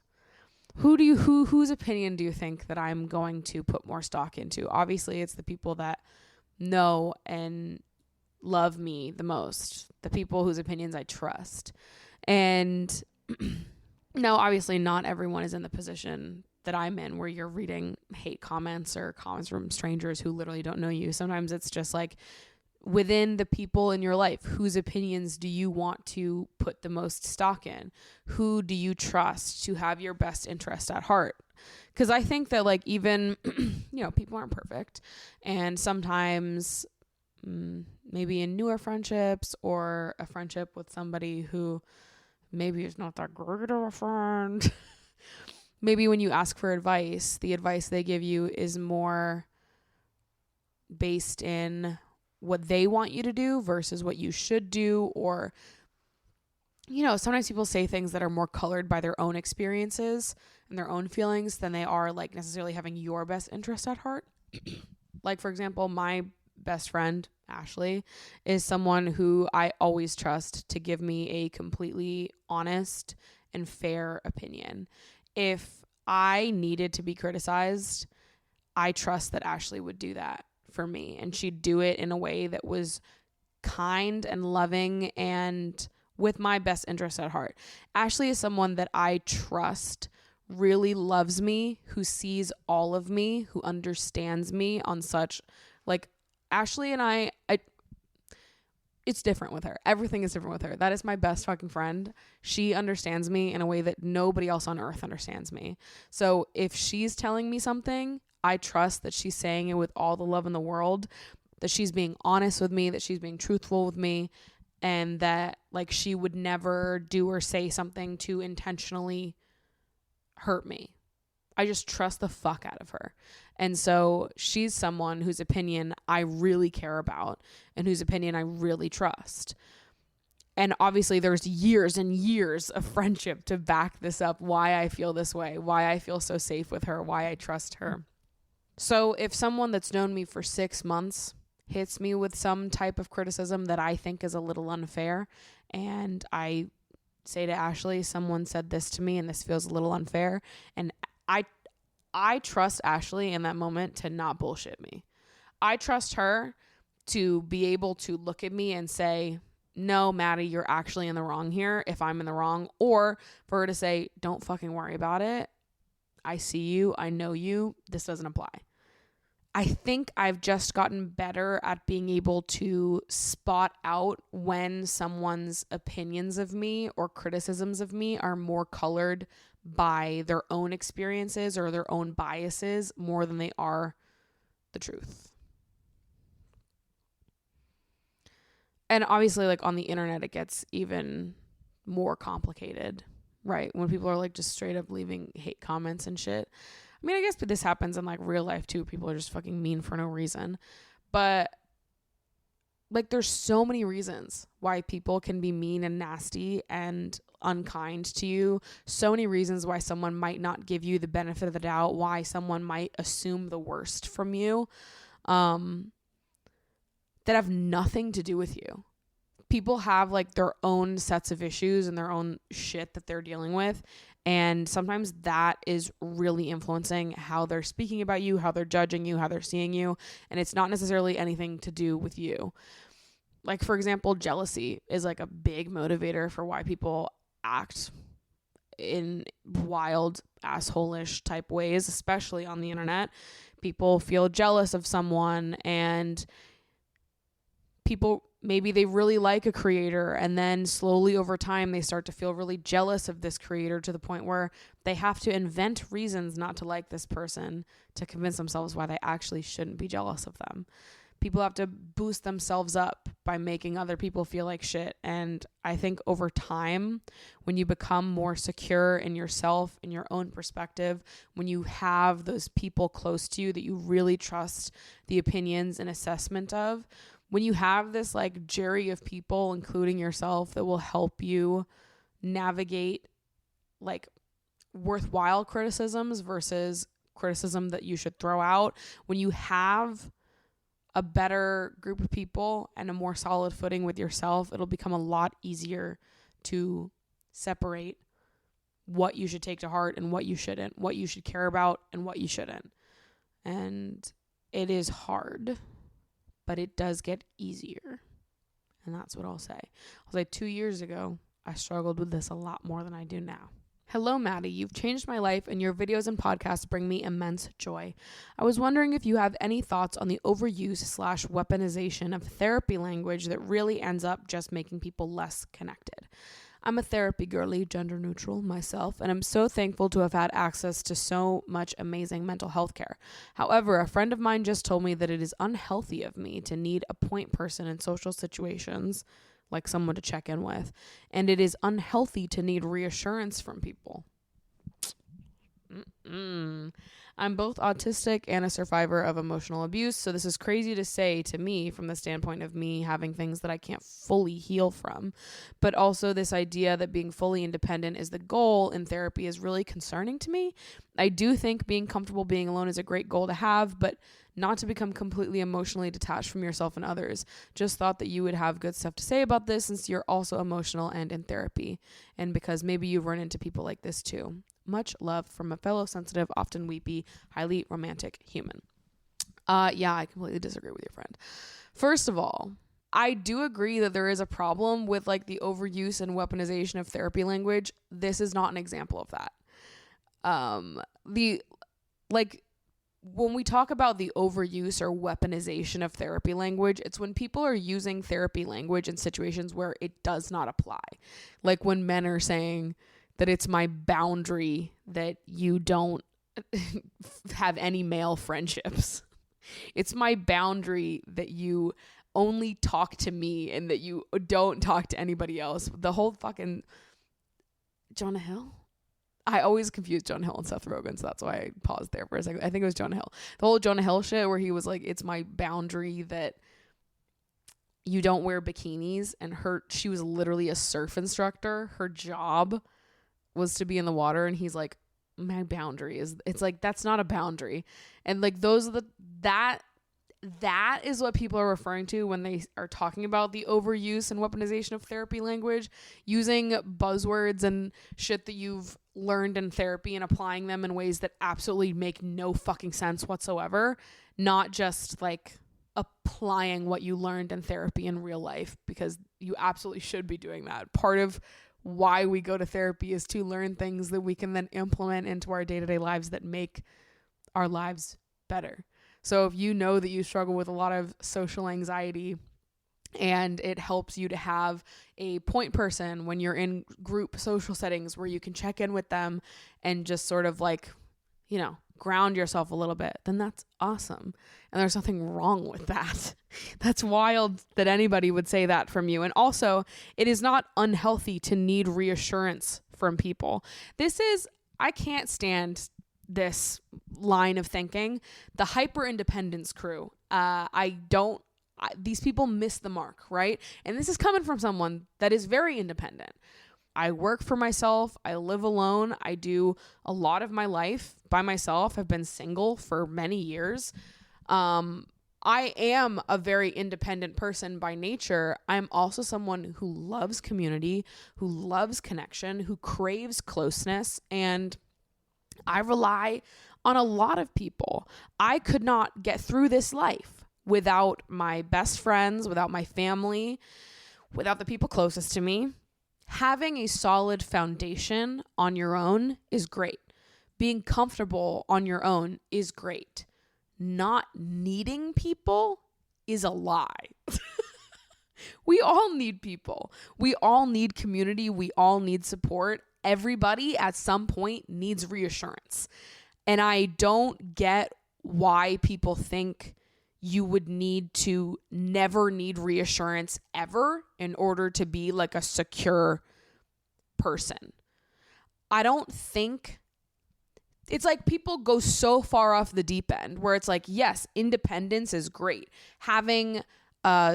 Whose opinion do you think that I'm going to put more stock into? Obviously, it's the people that know and love me the most, the people whose opinions I trust. And no, obviously not everyone is in the position that I'm in where you're reading hate comments or comments from strangers who literally don't know you. Sometimes it's just like within the people in your life, whose opinions do you want to put the most stock in? Who do you trust to have your best interest at heart? Because I think that like even, people aren't perfect. And sometimes maybe in newer friendships or a friendship with somebody who maybe is not that great of a friend, maybe when you ask for advice, the advice they give you is more based in what they want you to do versus what you should do. Or, sometimes people say things that are more colored by their own experiences and their own feelings than they are like necessarily having your best interest at heart. Like, for example, my best friend, Ashley, is someone who I always trust to give me a completely honest and fair opinion. If I needed to be criticized, I trust that Ashley would do that for me, and she'd do it in a way that was kind and loving and with my best interest at heart. Ashley is someone that I trust really loves me, who sees all of me, who understands me on such like Ashley and I it's different with her. Everything is different with her. That is my best fucking friend. She understands me in a way that nobody else on earth understands me. So if she's telling me something, I trust that she's saying it with all the love in the world, that she's being honest with me, that she's being truthful with me, and that like she would never do or say something to intentionally hurt me. I just trust the fuck out of her. And so she's someone whose opinion I really care about and whose opinion I really trust. And obviously there's years and years of friendship to back this up, why I feel this way, why I feel so safe with her, why I trust her. So if someone that's known me for 6 months hits me with some type of criticism that I think is a little unfair, and I say to Ashley, someone said this to me and this feels a little unfair, and I trust Ashley in that moment to not bullshit me. I trust her to be able to look at me and say, no, Maddie, you're actually in the wrong here if I'm in the wrong. Or for her to say, don't fucking worry about it. I see you. I know you. This doesn't apply. I think I've just gotten better at being able to spot out when someone's opinions of me or criticisms of me are more colored by their own experiences or their own biases more than they are the truth. And obviously, like on the internet, it gets even more complicated, right? When people are like just straight up leaving hate comments and shit. I mean, I guess this happens in like real life too. People are just fucking mean for no reason. But like there's so many reasons why people can be mean and nasty and unkind to you. So many reasons why someone might not give you the benefit of the doubt, why someone might assume the worst from you, that have nothing to do with you. People have like their own sets of issues and their own shit that they're dealing with. And sometimes that is really influencing how they're speaking about you, how they're judging you, how they're seeing you. And it's not necessarily anything to do with you. Like, for example, jealousy is like a big motivator for why people act in wild, asshole-ish type ways, especially on the internet. People feel jealous of someone, and people, maybe they really like a creator, and then slowly over time they start to feel really jealous of this creator to the point where they have to invent reasons not to like this person to convince themselves why they actually shouldn't be jealous of them. People have to boost themselves up by making other people feel like shit. And I think over time, when you become more secure in yourself, in your own perspective, when you have those people close to you that you really trust the opinions and assessment of, when you have this like jury of people, including yourself, that will help you navigate like worthwhile criticisms versus criticism that you should throw out, when you have a better group of people and a more solid footing with yourself, it'll become a lot easier to separate what you should take to heart and what you shouldn't, what you should care about and what you shouldn't. And it is hard, but it does get easier. And that's what I'll say. I'll say 2 years ago, I struggled with this a lot more than I do now. Hello, Maddie. You've changed my life, and your videos and podcasts bring me immense joy. I was wondering if you have any thoughts on the overuse/weaponization of therapy language that really ends up just making people less connected. I'm a therapy girly, gender neutral myself, and I'm so thankful to have had access to so much amazing mental health care. However, a friend of mine just told me that it is unhealthy of me to need a point person in social situations, like someone to check in with, and it is unhealthy to need reassurance from people. I'm both autistic and a survivor of emotional abuse, so this is crazy to say to me from the standpoint of me having things that I can't fully heal from. But also this idea that being fully independent is the goal in therapy is really concerning to me. I do think being comfortable being alone is a great goal to have, but not to become completely emotionally detached from yourself and others. Just thought that you would have good stuff to say about this since you're also emotional and in therapy, and because maybe you've run into people like this too. Much love from a fellow sensitive, often weepy, highly romantic human. Yeah, I completely disagree with your friend. First of all, I do agree that there is a problem with like the overuse and weaponization of therapy language. This is not an example of that. When we talk about the overuse or weaponization of therapy language, it's when people are using therapy language in situations where it does not apply. Like when men are saying that it's my boundary that you don't have any male friendships. It's my boundary that you only talk to me and that you don't talk to anybody else. The whole fucking Jonah Hill? I always confuse Jonah Hill and Seth Rogen, so that's why I paused there for a second. I think it was Jonah Hill. The whole Jonah Hill shit where he was like, it's my boundary that you don't wear bikinis, and she was literally a surf instructor. Her job was to be in the water, and he's like, my boundary is, it's like, that's not a boundary. And like that is what people are referring to when they are talking about the overuse and weaponization of therapy language, using buzzwords and shit that you've learned in therapy and applying them in ways that absolutely make no fucking sense whatsoever, not just like applying what you learned in therapy in real life, because you absolutely should be doing that. Part of why we go to therapy is to learn things that we can then implement into our day-to-day lives that make our lives better. So if you know that you struggle with a lot of social anxiety and it helps you to have a point person when you're in group social settings where you can check in with them and just sort of like, ground yourself a little bit, then that's awesome. And there's nothing wrong with that. That's wild that anybody would say that from you. And also, it is not unhealthy to need reassurance from people. I can't stand this line of thinking. The hyper independence crew. These people miss the mark, right? And this is coming from someone that is very independent. I work for myself. I live alone. I do a lot of my life by myself. I've been single for many years. I am a very independent person by nature. I'm also someone who loves community, who loves connection, who craves closeness, and I rely on a lot of people. I could not get through this life without my best friends, without my family, without the people closest to me. Having a solid foundation on your own is great. Being comfortable on your own is great. Not needing people is a lie. We all need people. We all need community. We all need support. Everybody at some point needs reassurance. And I don't get why people think you would need to never need reassurance ever in order to be like a secure person. I don't think it's like people go so far off the deep end where it's like, yes, independence is great. Having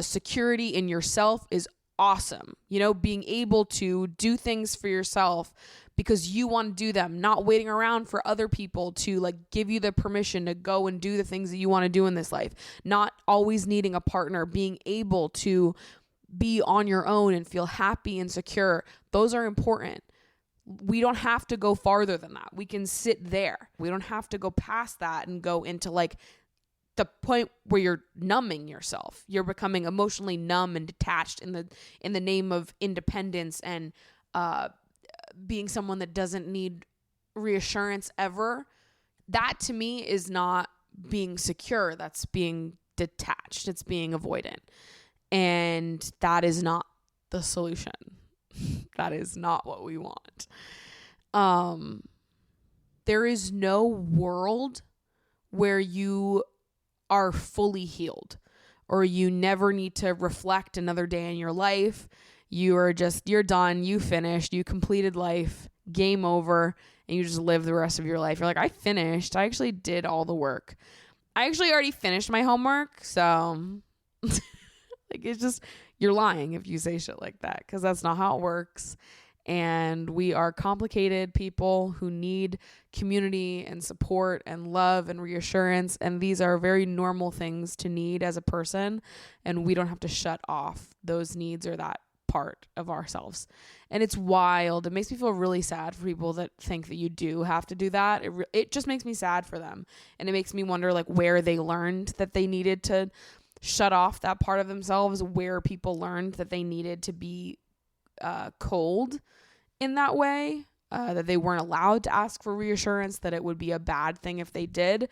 security in yourself is awesome. You know, being able to do things for yourself because you want to do them, not waiting around for other people to like give you the permission to go and do the things that you want to do in this life, not always needing a partner, being able to be on your own and feel happy and secure. Those are important. We don't have to go farther than that. We can sit there. We don't have to go past that and go into like the point where you're numbing yourself. You're becoming emotionally numb and detached in the name of independence and being someone that doesn't need reassurance ever. That to me is not being secure. That's being detached. It's being avoidant. And that is not the solution. That is not what we want. There is no world where you are fully healed or you never need to reflect another day in your life. You're done, you finished, you completed life, game over, and you just live the rest of your life. You're like, I finished. I actually did all the work. I actually already finished my homework. So like, it's just, you're lying if you say shit like that, because that's not how it works. And we are complicated people who need community and support and love and reassurance. And these are very normal things to need as a person. And we don't have to shut off those needs or that part of ourselves. And it's wild. It makes me feel really sad for people that think that you do have to do that. It just makes me sad for them. And it makes me wonder like where they learned that they needed to shut off that part of themselves, where people learned that they needed to be cold in that way, that they weren't allowed to ask for reassurance, that it would be a bad thing if they did,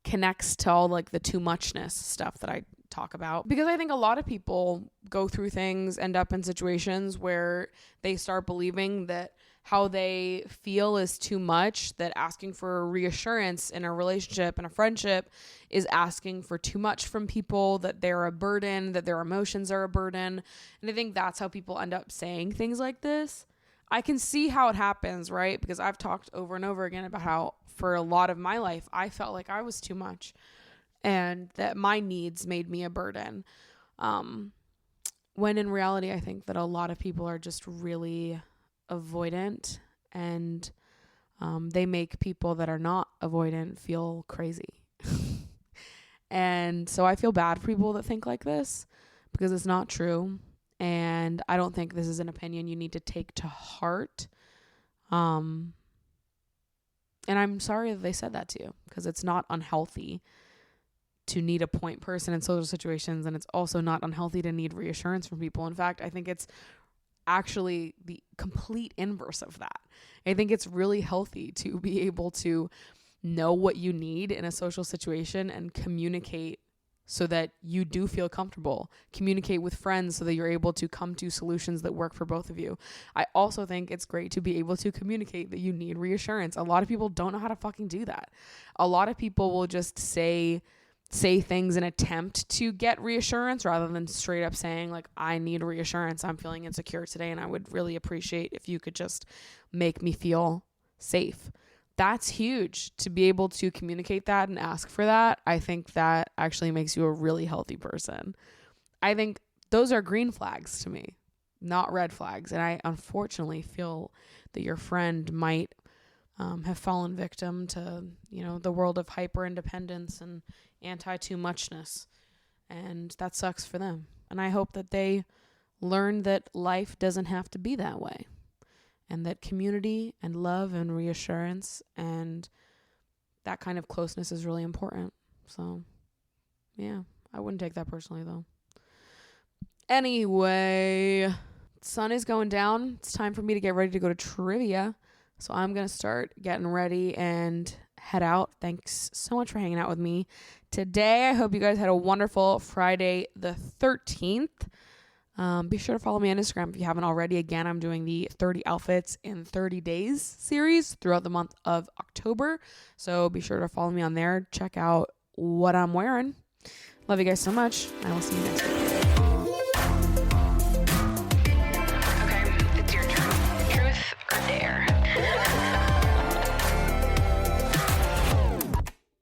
connects to all like the too muchness stuff that I talk about. Because I think a lot of people go through things, end up in situations where they start believing that how they feel is too much, that asking for reassurance in a relationship and a friendship is asking for too much from people, that they're a burden, that their emotions are a burden. And I think that's how people end up saying things like this. I can see how it happens, right? Because I've talked over and over again about how for a lot of my life, I felt like I was too much and that my needs made me a burden. When in reality, I think that a lot of people are just really avoidant, and they make people that are not avoidant feel crazy. And so I feel bad for people that think like this, because it's not true. And I don't think this is an opinion you need to take to heart. And I'm sorry that they said that to you, because it's not unhealthy to need a point person in social situations. And it's also not unhealthy to need reassurance from people. In fact, I think it's actually the complete inverse of that. I think it's really healthy to be able to know what you need in a social situation and communicate so that you do feel comfortable. Communicate with friends so that you're able to come to solutions that work for both of you. I also think it's great to be able to communicate that you need reassurance. A lot of people don't know how to fucking do that. A lot of people will just say things in attempt to get reassurance rather than straight up saying like, I need reassurance. I'm feeling insecure today and I would really appreciate if you could just make me feel safe. That's huge to be able to communicate that and ask for that. I think that actually makes you a really healthy person. I think those are green flags to me, not red flags. And I unfortunately feel that your friend might have fallen victim to, the world of hyper independence and anti-too muchness. And that sucks for them. And I hope that they learn that life doesn't have to be that way. And that community and love and reassurance and that kind of closeness is really important. So, yeah, I wouldn't take that personally, though. Anyway, sun is going down. It's time for me to get ready to go to trivia. So I'm going to start getting ready and head out. Thanks so much for hanging out with me today. I hope you guys had a wonderful Friday the 13th. Be sure to follow me on Instagram if you haven't already. Again, I'm doing the 30 outfits in 30 days series throughout the month of October. So be sure to follow me on there. Check out what I'm wearing. Love you guys so much. I will see you next week.